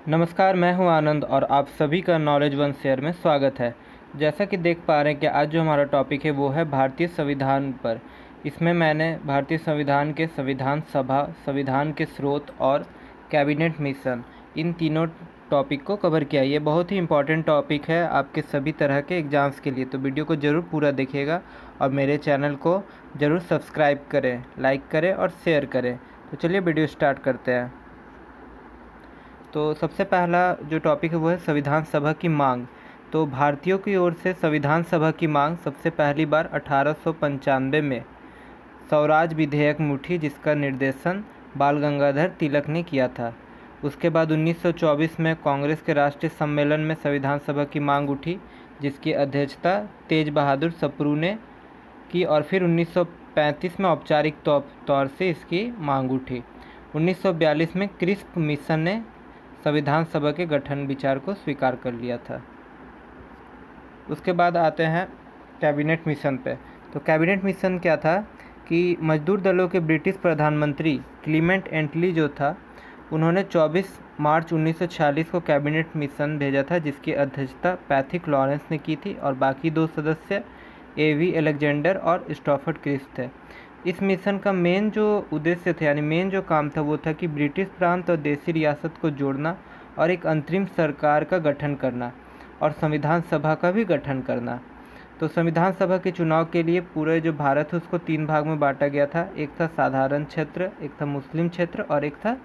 नमस्कार, मैं हूं आनंद और आप सभी का नॉलेज वन शेयर में स्वागत है। जैसा कि देख पा रहे हैं कि आज जो हमारा टॉपिक है वो है भारतीय संविधान पर। इसमें मैंने भारतीय संविधान के संविधान सभा, संविधान के स्रोत और कैबिनेट मिशन, इन तीनों टॉपिक को कवर किया। ये बहुत ही इंपॉर्टेंट टॉपिक है आपके सभी तरह के एग्ज़ाम्स के लिए, तो वीडियो को ज़रूर पूरा देखिएगा और मेरे चैनल को ज़रूर सब्सक्राइब करें, लाइक करें और शेयर करें। तो चलिए वीडियो स्टार्ट करते हैं। तो सबसे पहला जो टॉपिक है वो है संविधान सभा की मांग। तो भारतीयों की ओर से संविधान सभा की मांग सबसे पहली बार 1895 में स्वराज विधेयक में उठी, जिसका निर्देशन बाल गंगाधर तिलक ने किया था। उसके बाद 1924 में कांग्रेस के राष्ट्रीय सम्मेलन में संविधान सभा की मांग उठी, जिसकी अध्यक्षता तेज बहादुर सप्रू ने की, और फिर 1935 में औपचारिक तौर से इसकी मांग उठी। 1942 में क्रिस्प मिशन ने संविधान सभा के गठन विचार को स्वीकार कर लिया था। उसके बाद आते हैं कैबिनेट मिशन पे। तो कैबिनेट मिशन क्या था कि मजदूर दलों के ब्रिटिश प्रधानमंत्री क्लीमेंट एटली जो था, उन्होंने 24 मार्च 1946 को कैबिनेट मिशन भेजा था, जिसकी अध्यक्षता पैथिक लॉरेंस ने की थी और बाकी दो सदस्य एवी अलेक्जेंडर और स्टॉफर्ड क्रिस्प थे। इस मिशन का मेन जो उद्देश्य था, यानी मेन जो काम था, वो था कि ब्रिटिश प्रांत और देसी रियासत को जोड़ना और एक अंतरिम सरकार का गठन करना और संविधान सभा का भी गठन करना। तो संविधान सभा के चुनाव के लिए पूरे जो भारत है उसको 3 भाग में बांटा गया था। एक था साधारण क्षेत्र, एक था मुस्लिम क्षेत्र और एक था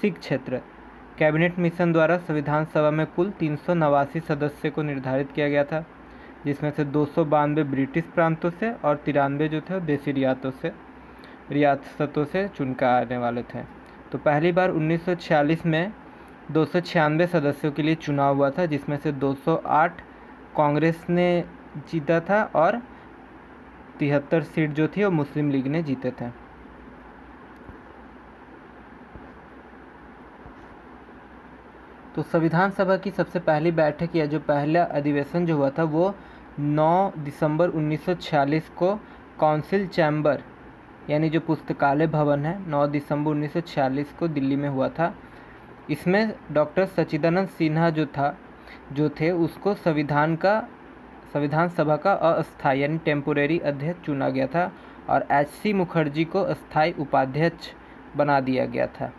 सिख क्षेत्र। कैबिनेट मिशन द्वारा संविधान सभा में कुल 389 सदस्य को निर्धारित किया गया था, जिसमें से 292 ब्रिटिश प्रांतों से और 93 जो थे देसी रियासतों से चुनकर आने वाले थे। तो पहली बार 1946 में 296 सदस्यों के लिए चुनाव हुआ था, जिसमें से 208 कांग्रेस ने जीता था और 73 सीट जो थी वो मुस्लिम लीग ने जीते थे। तो संविधान सभा की सबसे पहली बैठक या जो पहला अधिवेशन जो हुआ था वो 9 दिसंबर 1946 को काउंसिल चैम्बर, यानी जो पुस्तकालय भवन है, 9 दिसंबर 1946 को दिल्ली में हुआ था। इसमें डॉक्टर सच्चिदानंद सिन्हा जो थे उसको संविधान सभा का अस्थायी यानी टेम्पोरेरी अध्यक्ष चुना गया था और एच.सी. मुखर्जी को अस्थायी उपाध्यक्ष बना दिया गया था।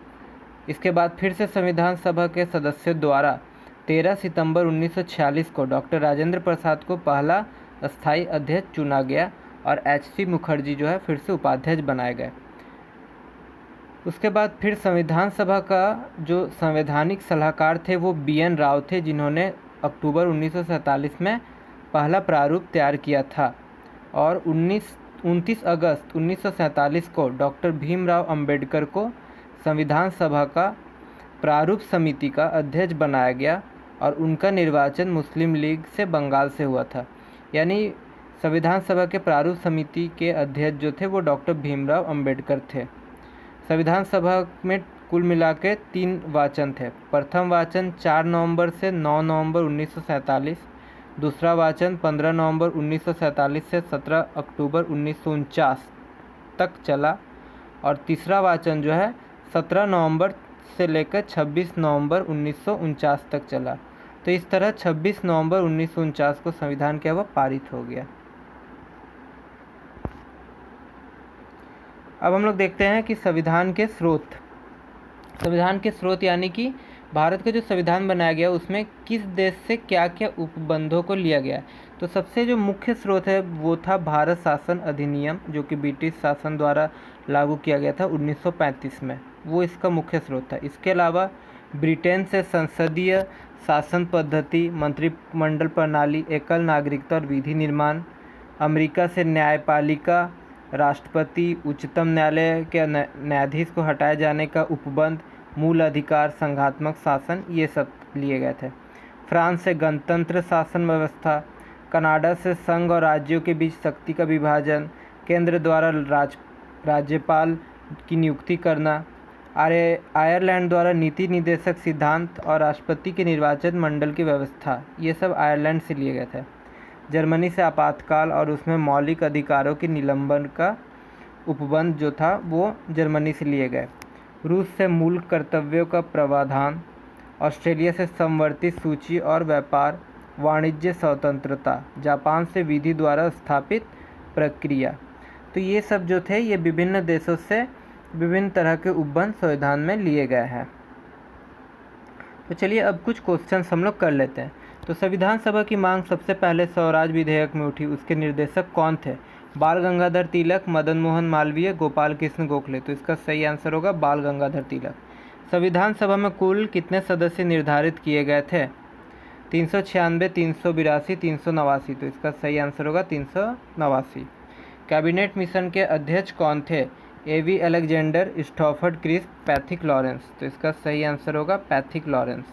इसके बाद फिर से संविधान सभा के सदस्यों द्वारा 13 सितंबर 1946 को डॉक्टर राजेंद्र प्रसाद को पहला अस्थायी अध्यक्ष चुना गया और एच.सी. मुखर्जी जो है फिर से उपाध्यक्ष बनाए गए। उसके बाद फिर संविधान सभा का जो संवैधानिक सलाहकार थे वो बी.एन. राव थे, जिन्होंने अक्टूबर 1947 में पहला प्रारूप तैयार किया था और 29 अगस्त 1947 को डॉक्टर भीमराव अंबेडकर को संविधान सभा का प्रारूप समिति का अध्यक्ष बनाया गया और उनका निर्वाचन मुस्लिम लीग से बंगाल से हुआ था। यानी संविधान सभा के प्रारूप समिति के अध्यक्ष जो थे वो डॉक्टर भीमराव अंबेडकर थे। संविधान सभा में कुल मिला के 3 वाचन थे। प्रथम वाचन 4 नवंबर से 9 नवंबर 1947, दूसरा वाचन 15 नवंबर 1947 से 17 अक्टूबर 1949 तक चला और तीसरा वाचन जो है 17 नवंबर से लेकर 26 नवंबर 1949 तक चला। तो इस तरह 26 नवंबर 1949 को संविधान क्या हुआ, पारित हो गया। अब हम लोग देखते हैं कि संविधान के स्रोत यानी कि भारत का जो संविधान बनाया गया उसमें किस देश से क्या क्या उपबंधों को लिया गया। तो सबसे जो मुख्य स्रोत है वो था भारत शासन अधिनियम, जो कि ब्रिटिश शासन द्वारा लागू किया गया था 1935 में, वो इसका मुख्य स्रोत था। इसके अलावा ब्रिटेन से संसदीय शासन पद्धति, मंत्रिमंडल प्रणाली, एकल नागरिकता और विधि निर्माण, अमेरिका से न्यायपालिका, राष्ट्रपति, उच्चतम न्यायालय के न्यायाधीश को हटाए जाने का उपबंध, मूल अधिकार, संघात्मक शासन, ये सब लिए गए थे। फ्रांस से गणतंत्र शासन व्यवस्था, कनाडा से संघ और राज्यों के बीच शक्ति का विभाजन, केंद्र द्वारा राज्यपाल की नियुक्ति करना, आयरलैंड द्वारा नीति निर्देशक सिद्धांत और राष्ट्रपति के निर्वाचन मंडल की व्यवस्था, ये सब आयरलैंड से लिए गए थे। जर्मनी से आपातकाल और उसमें मौलिक अधिकारों के निलंबन का उपबंध जो था वो जर्मनी से लिए गए। रूस से मूल कर्तव्यों का प्रावधान ऑस्ट्रेलिया से समवर्ती सूची और व्यापार वाणिज्य स्वतंत्रता, जापान से विधि द्वारा स्थापित प्रक्रिया। तो ये सब जो थे ये विभिन्न देशों से विभिन्न तरह के उपबंध संविधान में लिए गए हैं। तो चलिए अब कुछ क्वेश्चंस हम लोग कर लेते हैं। तो संविधान सभा की मांग सबसे पहले स्वराज विधेयक में उठी, उसके निर्देशक कौन थे? बाल गंगाधर तिलक, मदन मोहन मालवीय, गोपाल कृष्ण गोखले। तो इसका सही आंसर होगा बाल गंगाधर तिलक। संविधान सभा में कुल कितने सदस्य निर्धारित किए गए थे? 396, 382, 389। तो इसका सही आंसर होगा 389। कैबिनेट मिशन के अध्यक्ष कौन थे? एवी अलेक्जेंडर, स्टॉफर्ड क्रिस्प, पैथिक लॉरेंस। तो इसका सही आंसर होगा पैथिक लॉरेंस।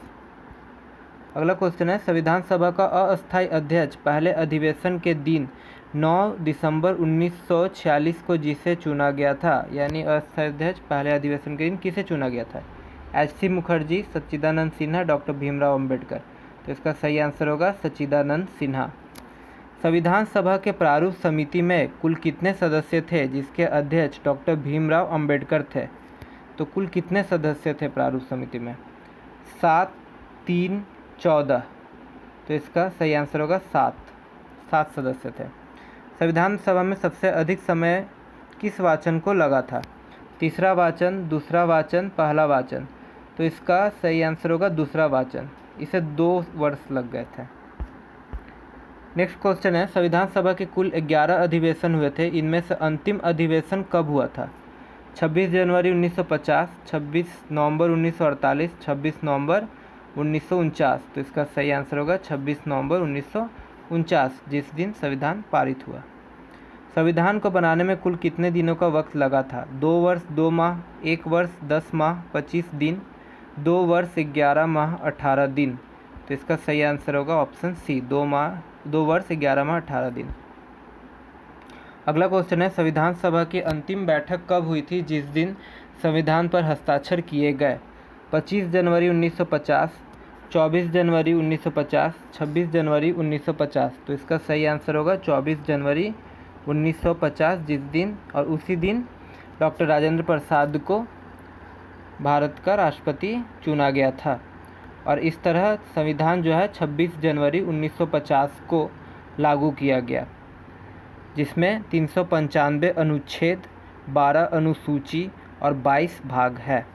अगला क्वेश्चन है, संविधान सभा का अस्थायी अध्यक्ष पहले अधिवेशन के दिन 9 दिसंबर 1946 को जिसे चुना गया था, यानी अस्थायी अध्यक्ष पहले अधिवेशन के दिन किसे चुना गया था? एच.सी. मुखर्जी, सच्चिदानंद सिन्हा, डॉक्टर भीमराव अंबेडकर। तो इसका सही आंसर होगा सच्चिदानंद सिन्हा। संविधान सभा के प्रारूप समिति में कुल कितने सदस्य थे जिसके अध्यक्ष डॉक्टर भीमराव अंबेडकर थे? तो कुल कितने सदस्य थे प्रारूप समिति में? 7, 3, 14। तो इसका सही आंसर होगा 7 सदस्य थे। संविधान सभा में सबसे अधिक समय किस वाचन को लगा था? तीसरा वाचन, दूसरा वाचन, पहला वाचन। तो इसका सही आंसर होगा दूसरा वाचन। इसे 2 वर्ष लग गए थे। नेक्स्ट क्वेश्चन है, संविधान सभा के कुल 11 अधिवेशन हुए थे, इनमें से अंतिम अधिवेशन कब हुआ था? 26 जनवरी 1950, 26 नवंबर 1948, 26 नवंबर 1949। तो इसका सही आंसर होगा 26 नवंबर 1949, जिस दिन संविधान पारित हुआ। संविधान को बनाने में कुल कितने दिनों का वक्त लगा था? 2 वर्ष 2 माह, 1 वर्ष 10 माह 25 दिन, 2 वर्ष 11 माह 18 दिन। तो इसका सही आंसर होगा ऑप्शन सी, 2 वर्ष 11 माह 18 दिन। अगला क्वेश्चन है, संविधान सभा की अंतिम बैठक कब हुई थी जिस दिन संविधान पर हस्ताक्षर किए गए? 25 जनवरी 1950, 24 जनवरी 1950, 26 जनवरी 1950। तो इसका सही आंसर होगा 24 जनवरी 1950, जिस दिन और उसी दिन डॉक्टर राजेंद्र प्रसाद को भारत का राष्ट्रपति चुना गया था। और इस तरह संविधान जो है 26 जनवरी 1950 को लागू किया गया, जिसमें 395 अनुच्छेद, 12 अनुसूची और 22 भाग है।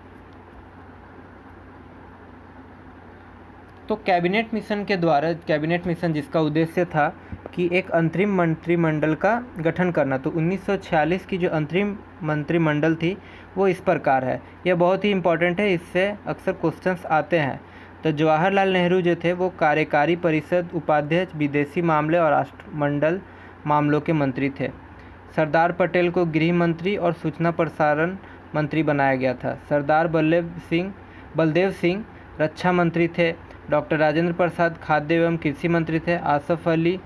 तो कैबिनेट मिशन के द्वारा, कैबिनेट मिशन जिसका उद्देश्य था कि एक अंतरिम मंत्रिमंडल का गठन करना, तो 1946 की जो अंतरिम मंत्रिमंडल थी वो इस प्रकार है। यह बहुत ही इम्पोर्टेंट है, इससे अक्सर क्वेश्चंस आते हैं। तो जवाहरलाल नेहरू जो थे वो कार्यकारी परिषद उपाध्यक्ष, विदेशी मामले और राष्ट्रमंडल मामलों के मंत्री थे। सरदार पटेल को गृह मंत्री और सूचना प्रसारण मंत्री बनाया गया था। सरदार बलदेव सिंह रक्षा मंत्री थे। डॉक्टर राजेंद्र प्रसाद खाद्य एवं कृषि मंत्री थे। आसफ अली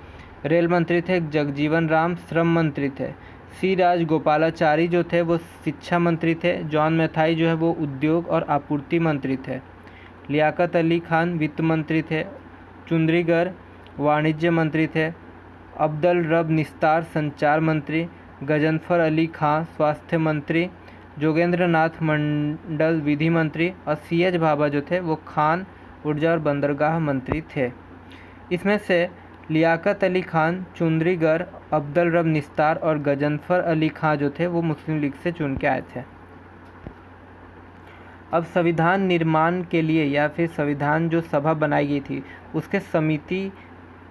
रेल मंत्री थे। जगजीवन राम श्रम मंत्री थे। सी राजगोपालाचारी जो थे वो शिक्षा मंत्री थे। जॉन मैथाई जो है वो उद्योग और आपूर्ति मंत्री थे। लियाकत अली खान वित्त मंत्री थे। चुंद्रीगर वाणिज्य मंत्री थे। अब्दुल रब निस्तार संचार मंत्री। गजनफर अली खां स्वास्थ्य मंत्री। जोगेंद्र नाथ मंडल विधि मंत्री और सी.एच. भाभा जो थे वो खान ऊर्जा और बंदरगाह मंत्री थे। इसमें से लियाकत अली खान, चुंद्रीगर, अब्दुल रब निस्तार और गजनफर अली खां जो थे वो मुस्लिम लीग से चुन के आए थे। अब संविधान निर्माण के लिए या फिर संविधान जो सभा बनाई गई थी उसके समिति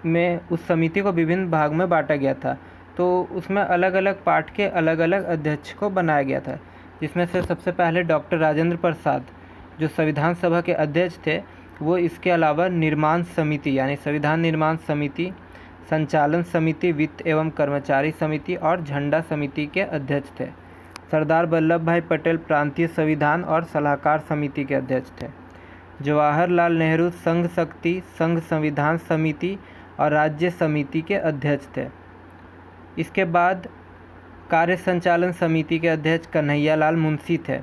में, उस समिति को विभिन्न भाग में बांटा गया था। तो उसमें अलग अलग पार्ट के अलग अलग अध्यक्ष को बनाया गया था, जिसमें से सबसे पहले डॉक्टर राजेंद्र प्रसाद जो संविधान सभा के अध्यक्ष थे, वो इसके अलावा निर्माण समिति यानी संविधान निर्माण समिति, संचालन समिति, वित्त एवं कर्मचारी समिति और झंडा समिति के अध्यक्ष थे। सरदार वल्लभ भाई पटेल प्रांतीय संविधान और सलाहकार समिति के अध्यक्ष थे। जवाहरलाल नेहरू संघ शक्ति, संघ संविधान समिति और राज्य समिति के अध्यक्ष थे। इसके बाद कार्य संचालन समिति के अध्यक्ष कन्हैयालाल मुंशी थे।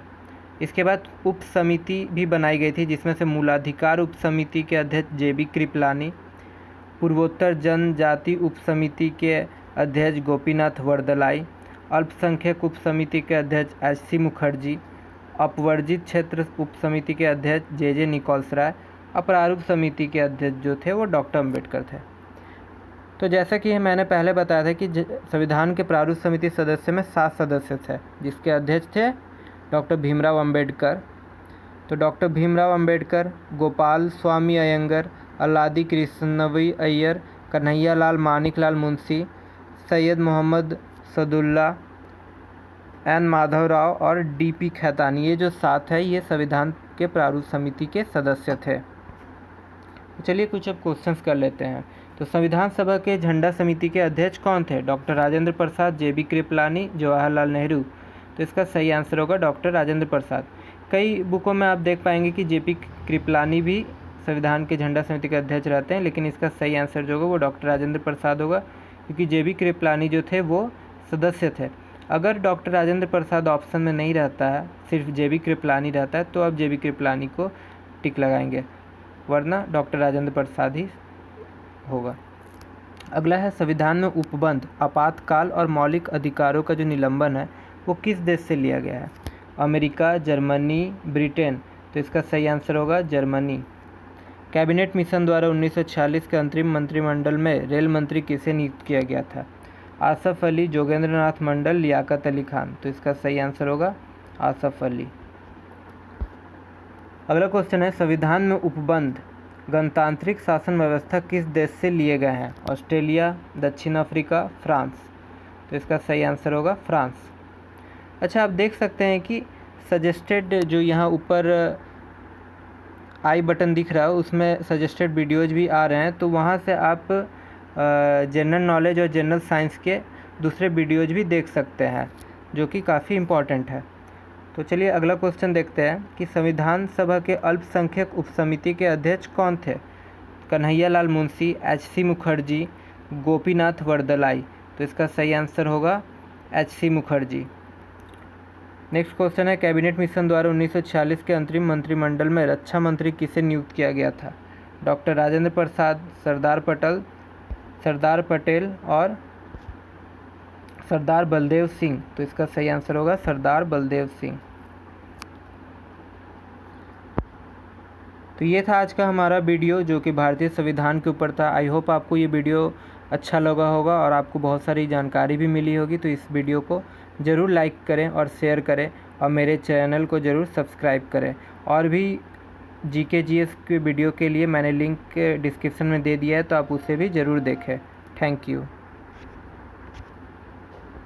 इसके बाद उप समिति भी बनाई गई थी, जिसमें से मूलाधिकार उप समिति के अध्यक्ष जे.बी. कृपलानी, पूर्वोत्तर जनजाति उप समिति के अध्यक्ष गोपीनाथ वरदलाई, अल्पसंख्यक उप समिति के अध्यक्ष एच.सी. मुखर्जी, अपवर्जित क्षेत्र उप समिति के अध्यक्ष जे.जे. निकोल्स राय प्रारूप समिति के अध्यक्ष जो थे वो डॉक्टर अम्बेडकर थे। तो जैसा कि मैंने पहले बताया था कि संविधान के प्रारूप समिति सदस्य में 7 सदस्य थे, जिसके अध्यक्ष थे डॉक्टर भीमराव अम्बेडकर। तो डॉक्टर भीमराव अम्बेडकर, गोपाल स्वामी अयंगर, अल्लादी कृष्णवी अय्यर, कन्हैयालाल मानिकलाल मुंशी, सैयद मोहम्मद सदुल्ला, एन माधवराव और डीपी खैतानी, ये जो 7 है ये संविधान के प्रारूप समिति के सदस्य थे। चलिए कुछ अब क्वेश्चंस कर लेते हैं। तो संविधान सभा के झंडा समिति के अध्यक्ष कौन थे? डॉक्टर राजेंद्र प्रसाद, जेबी कृपलानी, जवाहरलाल नेहरू। तो इसका सही आंसर होगा डॉक्टर राजेंद्र प्रसाद। कई बुकों में आप देख पाएंगे कि जेपी कृपलानी भी संविधान के झंडा समिति के अध्यक्ष रहते हैं, लेकिन इसका सही आंसर जो होगा वो डॉक्टर राजेंद्र प्रसाद होगा, क्योंकि जेबी कृपलानी जो थे वो सदस्य थे। अगर डॉक्टर राजेंद्र प्रसाद ऑप्शन में नहीं रहता है, सिर्फ जेबी कृपलानी रहता है, तो आप जेबी कृपलानी को टिक लगाएंगे, वरना डॉक्टर राजेंद्र प्रसाद ही होगा। अगला है संविधान में उपबंध, आपातकाल और मौलिक अधिकारों का जो निलंबन है वो किस देश से लिया गया है? America, Germany, Britain. तो इसका सही आंसर होगा जर्मनी। कैबिनेट मिशन द्वारा 1946 के अंतरिम मंत्रिमंडल में रेल मंत्री किसे नियुक्त किया गया था? आसफ अली, जोगेंद्र नाथ मंडल, लियाकत अली खान। तो इसका सही आंसर होगा आसफ अली। अगला क्वेश्चन है संविधान में उपबंध, गणतांत्रिक शासन व्यवस्था किस देश से लिए गए हैं? ऑस्ट्रेलिया, दक्षिण अफ्रीका, फ्रांस। तो इसका सही आंसर होगा फ्रांस। अच्छा, आप देख सकते हैं कि सजेस्टेड जो यहाँ ऊपर आई बटन दिख रहा है उसमें सजेस्टेड वीडियोज़ भी आ रहे हैं, तो वहाँ से आप जनरल नॉलेज और जनरल साइंस के दूसरे वीडियोज़ भी देख सकते हैं, जो कि काफ़ी इम्पॉर्टेंट है। तो चलिए अगला क्वेश्चन देखते हैं कि संविधान सभा के अल्पसंख्यक उपसमिति के अध्यक्ष कौन थे? कन्हैयालाल मुंशी, एच.सी. मुखर्जी, गोपीनाथ वरदलाई। तो इसका सही आंसर होगा एच.सी. मुखर्जी। नेक्स्ट क्वेश्चन है कैबिनेट मिशन द्वारा 1946 के अंतरिम मंत्रिमंडल में रक्षा मंत्री किसे नियुक्त किया गया था? डॉक्टर राजेंद्र प्रसाद, सरदार पटेल और सरदार बलदेव सिंह। तो इसका सही आंसर होगा सरदार बलदेव सिंह। तो ये था आज का हमारा वीडियो जो कि भारतीय संविधान के ऊपर था। आई होप आपको ये वीडियो अच्छा लगा होगा और आपको बहुत सारी जानकारी भी मिली होगी। तो इस वीडियो को ज़रूर लाइक करें और शेयर करें और मेरे चैनल को ज़रूर सब्सक्राइब करें। और भी जीके जीएस के वीडियो के लिए मैंने लिंक डिस्क्रिप्शन में दे दिया है, तो आप उसे भी ज़रूर देखें। Thank you.